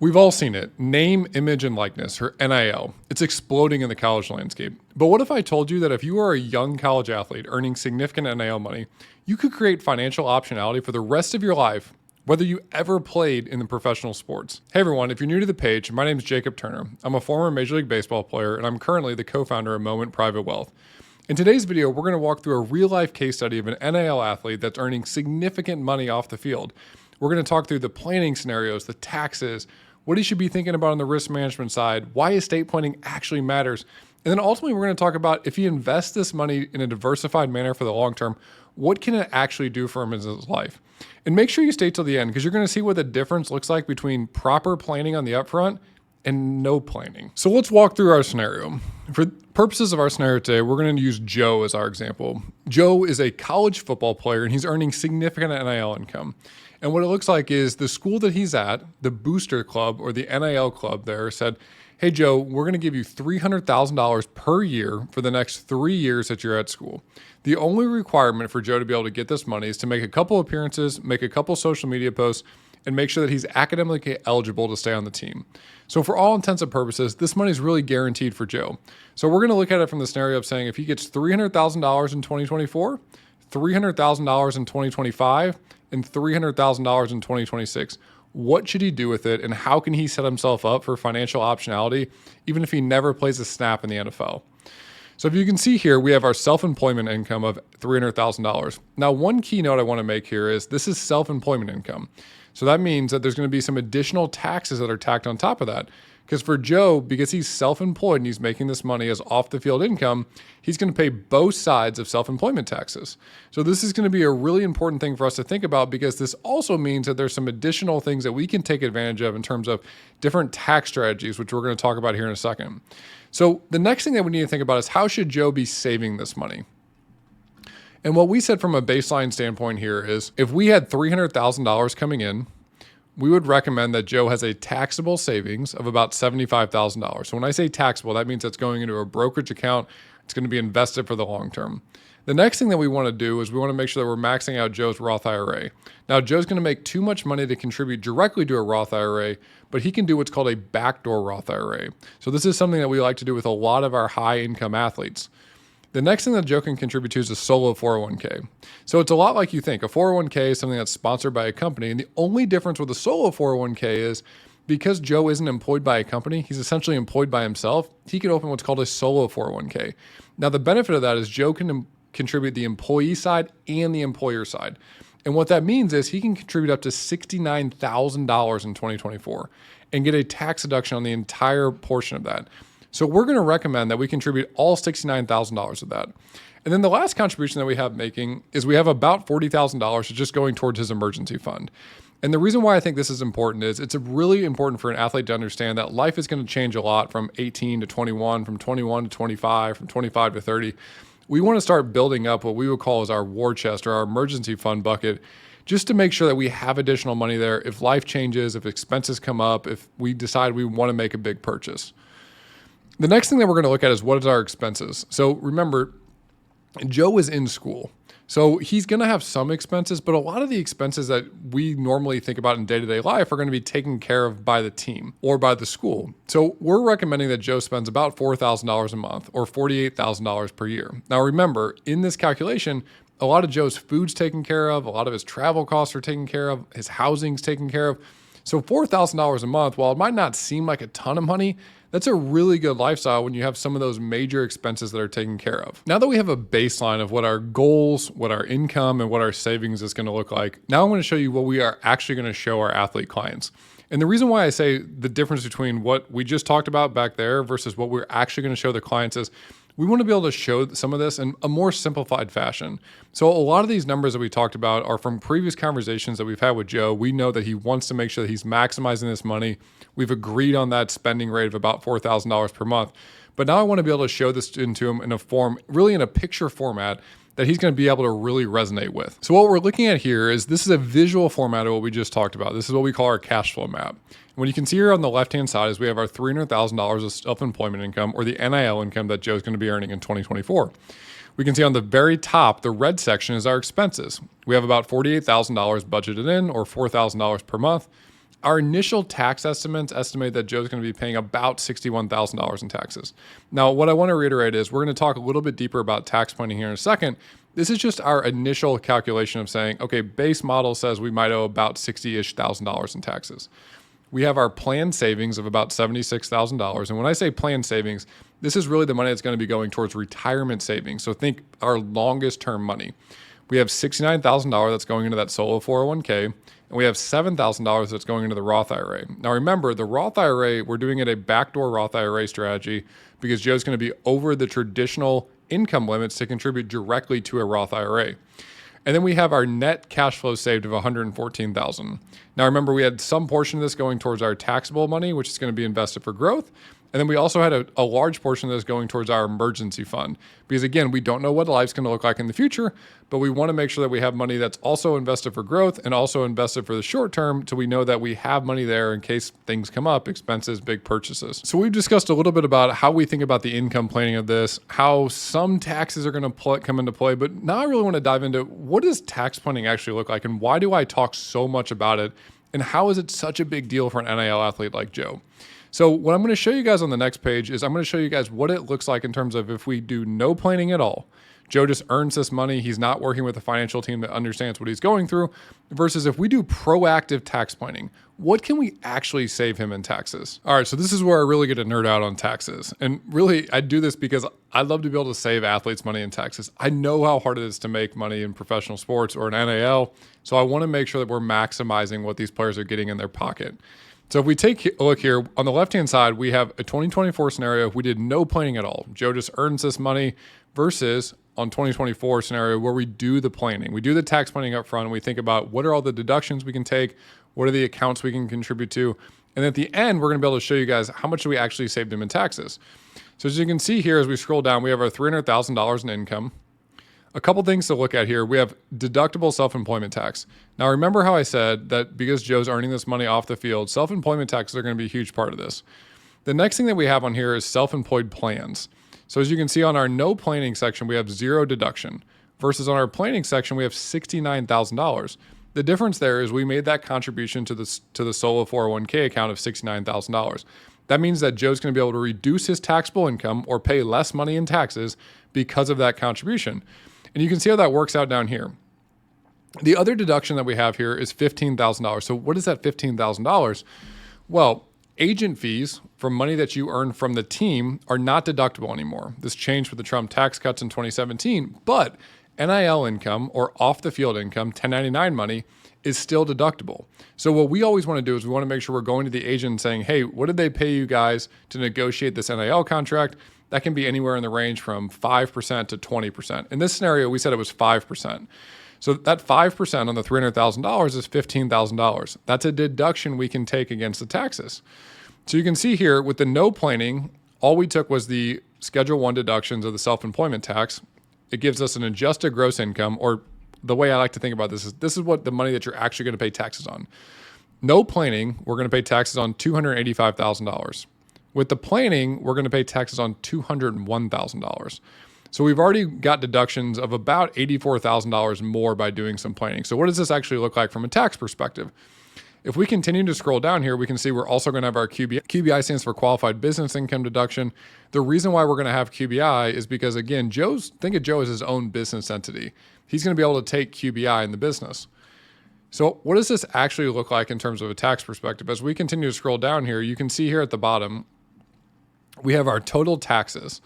We've all seen it. Name, image, and likeness, or NIL. It's exploding in the college landscape. But what if I told you that if you are a young college athlete earning significant NIL money, you could create financial optionality for the rest of your life, whether you ever played in the professional sports? Hey everyone, if you're new to the page, my name is Jacob Turner. I'm a former Major League Baseball player, and I'm currently the co-founder of Moment Private Wealth. In today's video, we're going to walk through a real-life case study of an NIL athlete that's earning significant money off the field. We're going to talk through the planning scenarios, the taxes, what he should be thinking about on the risk management side, why estate planning actually matters, and then ultimately we're going to talk about if he invests this money in a diversified manner for the long term, what can it actually do for him in his life? And make sure you stay till the end because you're going to see what the difference looks like between proper planning on the upfront and no planning. So let's walk through our scenario. For purposes of our scenario today, we're going to use Joe as our example. Joe is a college football player and he's earning significant NIL income. And what it looks like is the school that he's at, the booster club or the NIL club there said, hey, Joe, we're going to give you $300,000 per year for the next 3 years that you're at school. The only requirement for Joe to be able to get this money is to make a couple appearances, make a couple social media posts, and make sure that he's academically eligible to stay on the team. So for all intents and purposes, this money is really guaranteed for Joe. So we're going to look at it from the scenario of saying if he gets $300,000 in 2024, $300,000 in 2025, and $300,000 in 2026, what should he do with it, and how can he set himself up for financial optionality, even if he never plays a snap in the NFL? So if you can see here, we have our self-employment income of $300,000. Now, one key note I want to make here is this is self-employment income. So that means that there's going to be some additional taxes that are tacked on top of that. Because for Joe, because he's self-employed and he's making this money as off-the-field income, he's going to pay both sides of self-employment taxes. So this is going to be a really important thing for us to think about because this also means that there's some additional things that we can take advantage of in terms of different tax strategies, which we're going to talk about here in a second. So the next thing that we need to think about is how should Joe be saving this money? And what we said from a baseline standpoint here is if we had $300,000 coming in, we would recommend that Joe has a taxable savings of about $75,000. So when I say taxable, that means it's going into a brokerage account. It's going to be invested for the long term. The next thing that we want to do is we want to make sure that we're maxing out Joe's Roth IRA. Now, Joe's going to make too much money to contribute directly to a Roth IRA, but he can do what's called a backdoor Roth IRA. So this is something that we like to do with a lot of our high income athletes. The next thing that Joe can contribute to is a solo 401k. So it's a lot like you think. A 401k is something that's sponsored by a company. And the only difference with a solo 401k is because Joe isn't employed by a company, he's essentially employed by himself, he can open what's called a solo 401k. Now, the benefit of that is Joe can contribute the employee side and the employer side. And what that means is he can contribute up to $69,000 in 2024 and get a tax deduction on the entire portion of that. So we're going to recommend that we contribute all $69,000 of that. And then the last contribution that we have making is we have about $40,000 just going towards his emergency fund. And the reason why I think this is important is it's really important for an athlete to understand that life is going to change a lot from 18 to 21, from 21 to 25, from 25 to 30. We want to start building up what we would call as our war chest or our emergency fund bucket, just to make sure that we have additional money there if life changes, if expenses come up, if we decide we want to make a big purchase. The next thing that we're going to look at is what is our expenses. So remember, Joe is in school. So he's going to have some expenses, but a lot of the expenses that we normally think about in day-to-day life are going to be taken care of by the team or by the school. So we're recommending that Joe spends about $4,000 a month or $48,000 per year. Now remember, in this calculation, a lot of Joe's food's taken care of, a lot of his travel costs are taken care of, his housing's taken care of. So $4,000 a month, while it might not seem like a ton of money, that's a really good lifestyle when you have some of those major expenses that are taken care of. Now that we have a baseline of what our goals, what our income, and what our savings is going to look like, now I'm going to show you what we are actually going to show our athlete clients. And the reason why I say the difference between what we just talked about back there versus what we're actually going to show the clients is we want to be able to show some of this in a more simplified fashion. So a lot of these numbers that we talked about are from previous conversations that we've had with Joe. We know that he wants to make sure that he's maximizing this money. We've agreed on that spending rate of about $4,000 per month. But now I want to be able to show this into him in a form, really in a picture format that he's going to be able to really resonate with. So what we're looking at here is this is a visual format of what we just talked about. This is what we call our cash flow map. What you can see here on the left-hand side is we have our $300,000 of self-employment income or the NIL income that Joe's going to be earning in 2024. We can see on the very top, the red section is our expenses. We have about $48,000 budgeted in or $4,000 per month. Our initial tax estimates estimate that Joe's going to be paying about $61,000 in taxes. Now, what I want to reiterate is we're going to talk a little bit deeper about tax planning here in a second. This is just our initial calculation of saying, okay, base model says we might owe about $60-ish thousand in taxes. We have our planned savings of about $76,000. And when I say planned savings, this is really the money that's going to be going towards retirement savings. So think our longest term money. We have $69,000 that's going into that solo 401k, and we have $7,000 that's going into the Roth IRA. Now remember, the Roth IRA, we're doing it a backdoor Roth IRA strategy because Joe's going to be over the traditional income limits to contribute directly to a Roth IRA. And then we have our net cash flow saved of $114,000. Now remember, we had some portion of this going towards our taxable money, which is going to be invested for growth. And then we also had a large portion of this going towards our emergency fund. Because again, we don't know what life's going to look like in the future, but we want to make sure that we have money that's also invested for growth and also invested for the short term so we know that we have money there in case things come up, expenses, big purchases. So we've discussed a little bit about how we think about the income planning of this, how some taxes are going to come into play, but now I really want to dive into what does tax planning actually look like and why do I talk so much about it and how is it such a big deal for an NIL athlete like Joe? So what I'm going to show you guys on the next page is I'm going to show you guys what it looks like in terms of if we do no planning at all. Joe just earns this money. He's not working with a financial team that understands what he's going through versus if we do proactive tax planning, what can we actually save him in taxes? All right, so this is where I really get to nerd out on taxes. And really, I do this because I love to be able to save athletes money in taxes. I know how hard it is to make money in professional sports or an NIL, so I want to make sure that we're maximizing what these players are getting in their pocket. So if we take a look here, on the left-hand side, we have a 2024 scenario. If we did no planning at all, Joe just earns this money versus on 2024 scenario where we do the planning. We do the tax planning up front and we think about what are all the deductions we can take, what are the accounts we can contribute to, and at the end, we're going to be able to show you guys how much we actually saved him in taxes. So as you can see here, as we scroll down, we have our $300,000 in income. A couple things to look at here. We have deductible self-employment tax. Now, remember how I said that because Joe's earning this money off the field, self-employment taxes are going to be a huge part of this. The next thing that we have on here is self-employed plans. So as you can see on our no planning section, we have zero deduction versus on our planning section, we have $69,000. The difference there is we made that contribution to the solo 401k account of $69,000. That means that Joe's going to be able to reduce his taxable income or pay less money in taxes because of that contribution. And you can see how that works out down here. The other deduction that we have here is $15,000. So what is that $15,000? Well, agent fees from money that you earn from the team are not deductible anymore. This changed with the Trump tax cuts in 2017, but NIL income or off the field income, 1099 money, is still deductible. So what we always want to do is we want to make sure we're going to the agent and saying, hey, what did they pay you guys to negotiate this NIL contract? That can be anywhere in the range from 5% to 20%. In this scenario, we said it was 5%. So that 5% on the $300,000 is $15,000. That's a deduction we can take against the taxes. So you can see here with the no planning, all we took was the Schedule 1 deductions of the self-employment tax. It gives us an adjusted gross income, or the way I like to think about this is what the money that you're actually going to pay taxes on. No planning, we're going to pay taxes on $285,000. With the planning, we're going to pay taxes on $201,000. So we've already got deductions of about $84,000 more by doing some planning. So what does this actually look like from a tax perspective? If we continue to scroll down here, we can see we're also going to have our QBI. QBI stands for Qualified Business Income Deduction. The reason why we're going to have QBI is because, again, think of Joe as his own business entity. He's going to be able to take QBI in the business. So what does this actually look like in terms of a tax perspective? As we continue to scroll down here, you can see here at the bottom, we have our total taxes.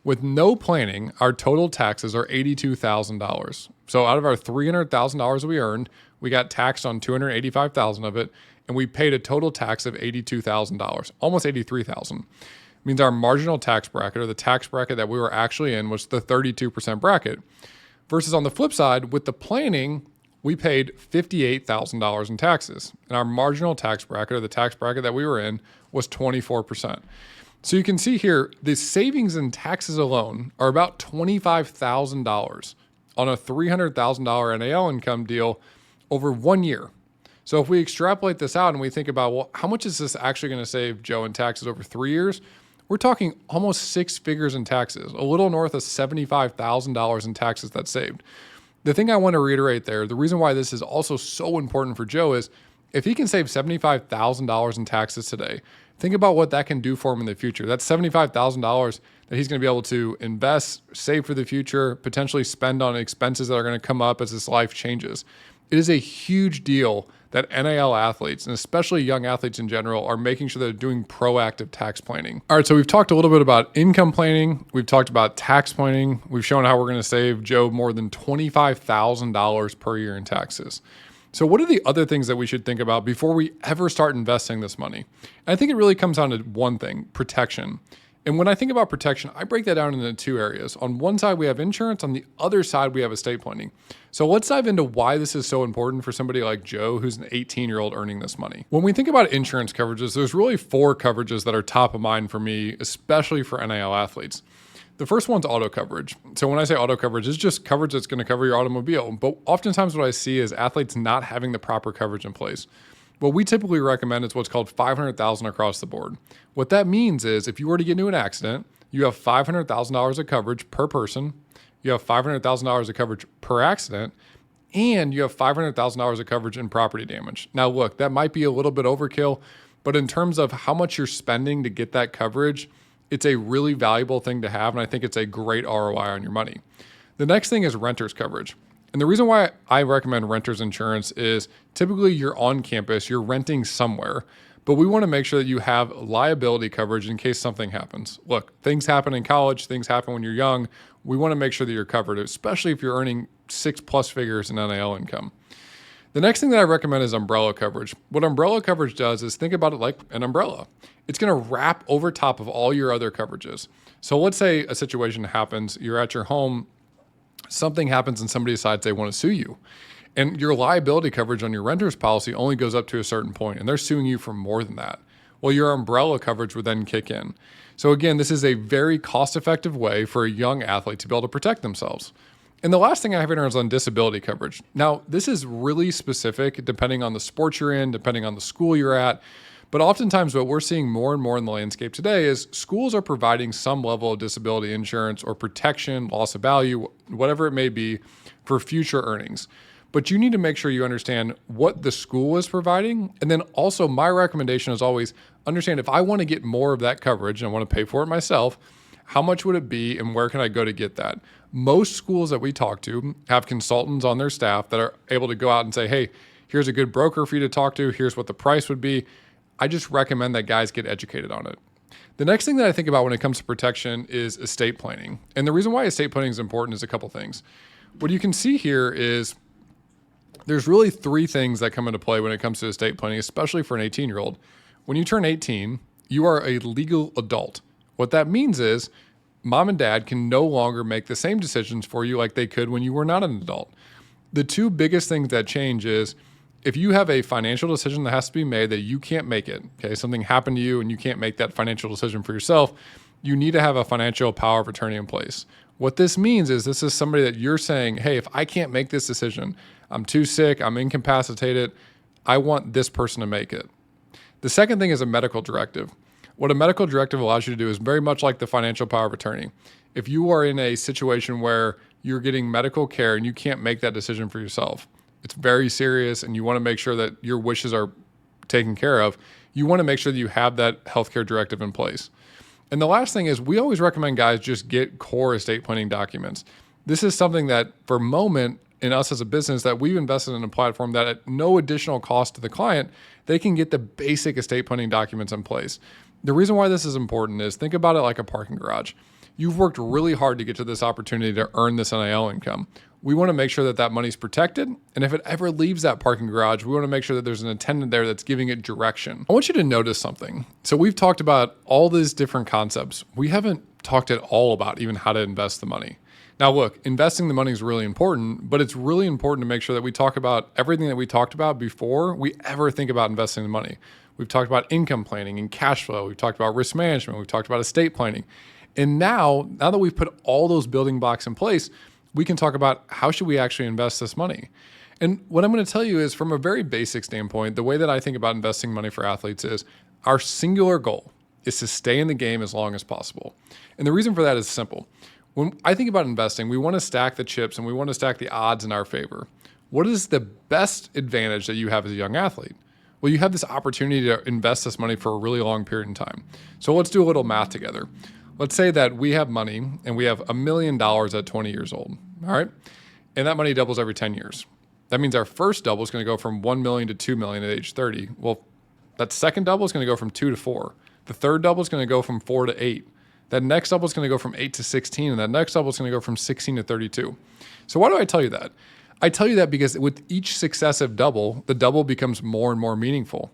With no planning, our total taxes are $82,000. So out of our $300,000 we earned, we got taxed on $285,000 of it, and we paid a total tax of $82,000, almost $83,000. Means our marginal tax bracket, or the tax bracket that we were actually in, was the 32% bracket. Versus on the flip side, with the planning, we paid $58,000 in taxes. And our marginal tax bracket, or the tax bracket that we were in, was 24%. So you can see here, the savings in taxes alone are about $25,000 on a $300,000 NIL income deal over 1 year. So if we extrapolate this out and we think about, well, how much is this actually going to save Joe in taxes over 3 years? We're talking almost six figures in taxes, a little north of $75,000 in taxes that's saved. The thing I want to reiterate there, the reason why this is also so important for Joe is If he can save $75,000 in taxes today, think about what that can do for him in the future. That's $75,000 that he's going to be able to invest, save for the future, potentially spend on expenses that are going to come up as his life changes. It is a huge deal that NIL athletes, and especially young athletes in general, are making sure they're doing proactive tax planning. All right, so we've talked a little bit about income planning. We've talked about tax planning. We've shown how we're going to save Joe more than $25,000 per year in taxes. So what are the other things that we should think about before we ever start investing this money? And I think it really comes down to one thing: protection. And when I think about protection, I break that down into two areas. On one side, we have insurance. On the other side, we have estate planning. So let's dive into why this is so important for somebody like Joe, who's an 18-year-old earning this money. When we think about insurance coverages, there's really 4 coverages that are top of mind for me, especially for NIL athletes. The first one's auto coverage. So when I say auto coverage, it's just coverage that's going to cover your automobile. But oftentimes what I see is athletes not having the proper coverage in place. What we typically recommend is what's called $500,000 across the board. What that means is if you were to get into an accident, you have $500,000 of coverage per person, you have $500,000 of coverage per accident, and you have $500,000 of coverage in property damage. Now look, that might be a little bit overkill, but in terms of how much you're spending to get that coverage, it's a really valuable thing to have, and I think it's a great ROI on your money. The next thing is renter's coverage. And the reason why I recommend renter's insurance is typically you're on campus, you're renting somewhere, but we want to make sure that you have liability coverage in case something happens. Look, things happen in college, things happen when you're young. We want to make sure that you're covered, especially if you're earning 6+ figures in NIL income. The next thing that I recommend is umbrella coverage. What umbrella coverage does is think about it like an umbrella. It's going to wrap over top of all your other coverages. So let's say a situation happens, you're at your home, something happens and somebody decides they want to sue you. And your liability coverage on your renter's policy only goes up to a certain point, and they're suing you for more than that. Well, your umbrella coverage would then kick in. So again, this is a very cost-effective way for a young athlete to be able to protect themselves. And the last thing I have here is on disability coverage. Now, this is really specific depending on the sport you're in, depending on the school you're at. But oftentimes what we're seeing more and more in the landscape today is schools are providing some level of disability insurance or protection, loss of value, whatever it may be, for future earnings. But you need to make sure you understand what the school is providing. And then also my recommendation is always understand if I want to get more of that coverage and I want to pay for it myself, how much would it be and where can I go to get that? Most schools that we talk to have consultants on their staff that are able to go out and say, hey, here's a good broker for you to talk to. Here's what the price would be. I just recommend that guys get educated on it. The next thing that I think about when it comes to protection is estate planning. And the reason why estate planning is important is a couple things. What you can see here is there's really 3 things that come into play when it comes to estate planning, especially for an 18-year-old. When you turn 18, you are a legal adult. What that means is mom and dad can no longer make the same decisions for you like they could when you were not an adult. The 2 biggest things that change is if you have a financial decision that has to be made that you can't make it, okay, something happened to you and you can't make that financial decision for yourself, you need to have a financial power of attorney in place. What this means is this is somebody that you're saying, hey, if I can't make this decision, I'm too sick, I'm incapacitated, I want this person to make it. The second thing is a medical directive. What a medical directive allows you to do is very much like the financial power of attorney. If you are in a situation where you're getting medical care and you can't make that decision for yourself, it's very serious and you want to make sure that your wishes are taken care of, you want to make sure that you have that healthcare directive in place. And the last thing is we always recommend guys just get core estate planning documents. This is something that for Moment in us as a business that we've invested in a platform that at no additional cost to the client, they can get the basic estate planning documents in place. The reason why this is important is think about it like a parking garage. You've worked really hard to get to this opportunity to earn this NIL income. We want to make sure that that money's protected. And if it ever leaves that parking garage, we want to make sure that there's an attendant there that's giving it direction. I want you to notice something. So we've talked about all these different concepts. We haven't talked at all about even how to invest the money. Now look, investing the money is really important, but it's really important to make sure that we talk about everything that we talked about before we ever think about investing the money. We've talked about income planning and cash flow. We've talked about risk management. We've talked about estate planning. And now that we've put all those building blocks in place, we can talk about how should we actually invest this money. And what I'm going to tell you is from a very basic standpoint, the way that I think about investing money for athletes is our singular goal is to stay in the game as long as possible. And the reason for that is simple. When I think about investing, we want to stack the chips and we want to stack the odds in our favor. What is the best advantage that you have as a young athlete? Well, you have this opportunity to invest this money for a really long period in time. So let's do a little math together. Let's say that we have money and we have $1 million at 20 years old. All right. And that money doubles every 10 years. That means our first double is going to go from 1 million to 2 million at age 30. Well, that second double is going to go from 2 to 4. The third double is going to go from 4 to 8. That next double is going to go from 8 to 16. And that next double is going to go from 16 to 32. So why do I tell you that? I tell you that because with each successive double, the double becomes more and more meaningful.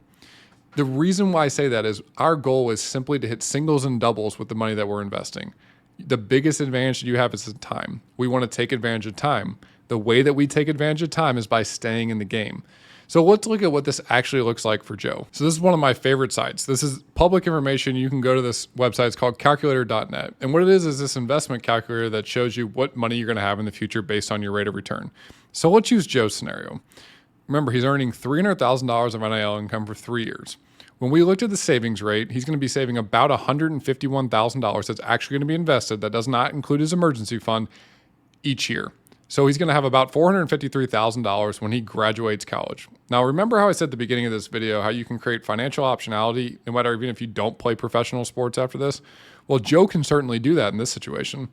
The reason why I say that is our goal is simply to hit singles and doubles with the money that we're investing. The biggest advantage that you have is the time. We want to take advantage of time. The way that we take advantage of time is by staying in the game. So let's look at what this actually looks like for Joe. So this is one of my favorite sites. This is public information. You can go to this website. It's called calculator.net. And what it is this investment calculator that shows you what money you're going to have in the future based on your rate of return. So let's use Joe's scenario. Remember, he's earning $300,000 of NIL income for 3 years. When we looked at the savings rate, he's going to be saving about $151,000 that's actually going to be invested. That does not include his emergency fund each year. So he's going to have about $453,000 when he graduates college. Now, remember how I said at the beginning of this video how you can create financial optionality no matter even if you don't play professional sports after this? Well, Joe can certainly do that in this situation.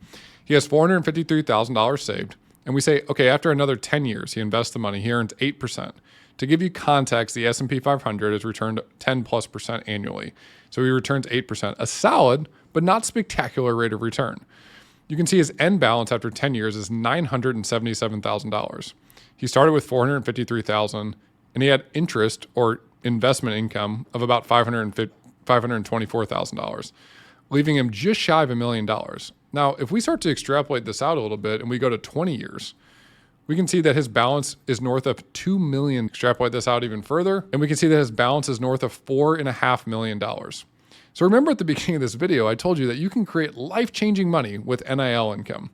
He has $453,000 saved. And we say, okay, after another 10 years, he invests the money, he earns 8%. To give you context, the S&P 500 has returned 10+% annually. So he returns 8%, a solid but not spectacular rate of return. You can see his end balance after 10 years is $977,000. He started with $453,000 and he had interest or investment income of about $524,000, leaving him just shy of $1 million. Now, if we start to extrapolate this out a little bit and we go to 20 years, we can see that his balance is north of $2 million. Extrapolate this out even further, and we can see that his balance is north of $4.5 million. So remember at the beginning of this video, I told you that you can create life-changing money with NIL income.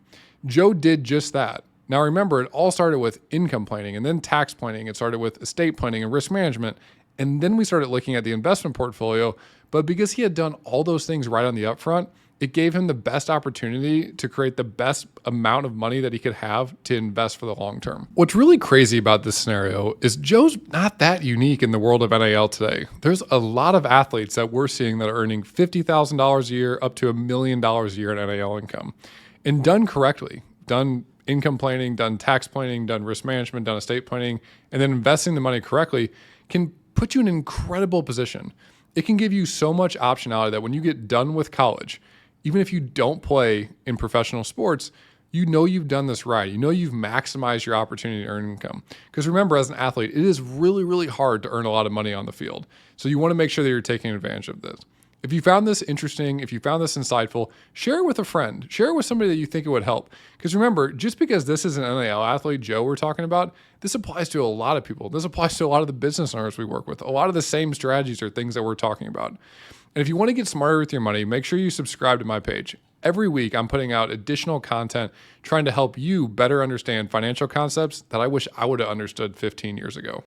Joe did just that. Now remember, it all started with income planning and then tax planning. It started with estate planning and risk management. And then we started looking at the investment portfolio. But because he had done all those things right on the upfront, it gave him the best opportunity to create the best amount of money that he could have to invest for the long term. What's really crazy about this scenario is Joe's not that unique in the world of NIL today. There's a lot of athletes that we're seeing that are earning $50,000 a year up to $1 million a year in NIL income. And done correctly, done income planning, done tax planning, done risk management, done estate planning, and then investing the money correctly can put you in an incredible position. It can give you so much optionality that when you get done with college, even if you don't play in professional sports, you know you've done this right. You know you've maximized your opportunity to earn income. Because remember, as an athlete, it is really, really hard to earn a lot of money on the field. So you want to make sure that you're taking advantage of this. If you found this interesting, if you found this insightful, share it with a friend. Share it with somebody that you think it would help. Because remember, just because this is an NIL athlete, Joe, we're talking about, this applies to a lot of people. This applies to a lot of the business owners we work with. A lot of the same strategies are things that we're talking about. And if you want to get smarter with your money, make sure you subscribe to my page. Every week, I'm putting out additional content trying to help you better understand financial concepts that I wish I would have understood 15 years ago.